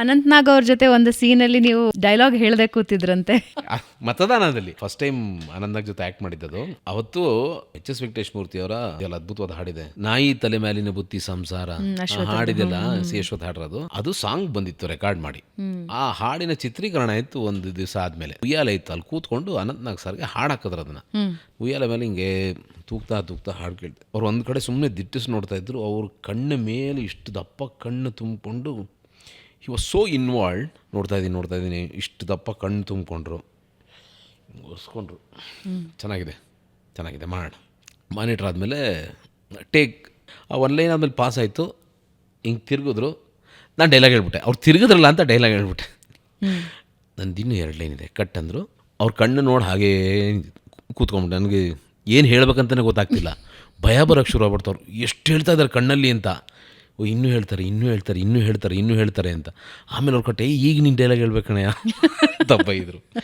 ಅನಂತ್ನಾಗ್ ಅವ್ರ ಜೊತೆ ಒಂದು ಸೀನಲ್ಲಿ ನೀವು ಡೈಲಾಗ್ ಹೇಳ್ದೆ ಕೂತಿದ್ರಂತೆ. ಮತದಾನದಲ್ಲಿ ಫಸ್ಟ್ ಟೈಮ್ ಆನಂದಾಗ ಜೊತೆ ಆಕ್ಟ್ ಮಾಡಿದ್ದದು. ಅವತ್ತು ಎಚ್.ಎಸ್. ವೆಂಕಟೇಶ್ ಮೂರ್ತಿ ಅವರ ಅದ್ಭುತವಾದ ಹಾಡಿದೆ, ನಾಯಿ ತಲೆ ಮೇಲಿನ ಬುತ್ತಿ ಸಂಸಾರ. ಹಾಡಿದೆಲ್ಲ ಸಿ ಅಶ್ವಥ್ ಹಾಡಿರೋದು. ಅದು ಸಾಂಗ್ ಬಂದಿತ್ತು ರೆಕಾರ್ಡ್ ಮಾಡಿ. ಆ ಹಾಡಿನ ಚಿತ್ರೀಕರಣ ಆಯ್ತು ಒಂದು ದಿವಸ ಆದ್ಮೇಲೆ. ಉಯ್ಯಾಲೆ ಇತ್ತು, ಅಲ್ಲಿ ಕೂತ್ಕೊಂಡು ಅನಂತ್ನಾಗ್ ಸರ್ಗೆ ಹಾಡು ಹಾಕಿದ್ರು. ಅದನ್ನ ಉಯ್ಯಾಲೆ ಮೇಲೆ ಹಿಂಗೆ ತೂಗ್ತಾ ಹಾಡು ಕೇಳ್ದೆ. ಅವ್ರು ಒಂದು ಕಡೆ ಸುಮ್ಮನೆ ದಿಟ್ಟಿಸಿ ನೋಡ್ತಾ ಇದ್ರು. ಅವ್ರ ಕಣ್ಣ ಮೇಲೆ ಇಷ್ಟು ದಪ್ಪ ಕಣ್ಣು ತುಂಬಿಕೊಂಡು ಹಿ ವಾಸ್ ಸೋ ಇನ್ವಾಲ್ವ್ಡ್. ನೋಡ್ತಾ ಇದ್ದೀನಿ ಇಷ್ಟು ದಪ್ಪ ಕಣ್ಣು ತುಂಬಿಕೊಂಡ್ರು, ಒರೆಸ್ಕೊಂಡ್ರು. ಚೆನ್ನಾಗಿದೆ ಮಾಡೋಣ. ಮಾನಿಟ್ರ್ ಆದಮೇಲೆ ಟೇಕ್ ಆ ಒನ್ ಲೈನ್ ಆದಮೇಲೆ ಪಾಸ್ ಆಯಿತು. ಹಿಂಗೆ ತಿರುಗಿದ್ರು, ನಾನು ಡೈಲಾಗ್ ಹೇಳ್ಬಿಟ್ಟೆ. ಅವ್ರು ತಿರುಗಿದ್ರಲ್ಲ ಅಂತ ಡೈಲಾಗ್ ಹೇಳ್ಬಿಟ್ಟೆ. ನಂದಿನ್ನೂ 2 ಲೈನ್ ಇದೆ ಕಟ್ ಅಂದರು. ಅವ್ರ ಕಣ್ಣು ನೋಡಿ ಹಾಗೇ ಕೂತ್ಕೊಂಡ್ಬಿಟ್ಟೆ. ನನಗೆ ಏನು ಹೇಳ್ಬೇಕಂತಲೇ ಗೊತ್ತಾಗ್ತಿಲ್ಲ. ಭಯ ಬರೋಕ್ಕೆ ಶುರು ಆಗ್ಬಿಡ್ತವ್ರು. ಎಷ್ಟು ಹೇಳ್ತಾ ಇದ್ದಾರೆ ಕಣ್ಣಲ್ಲಿ ಅಂತ. ಇನ್ನೂ ಹೇಳ್ತಾರೆ ಅಂತ. ಆಮೇಲೆ ಅವ್ರ ಕಟ್ಟೆ ಈಗ ನೀನು ಡೈಲಾಗ್ ಹೇಳ್ಬೇಕಣಯ್ಯ ತಪ್ಪ ಇದ್ರು.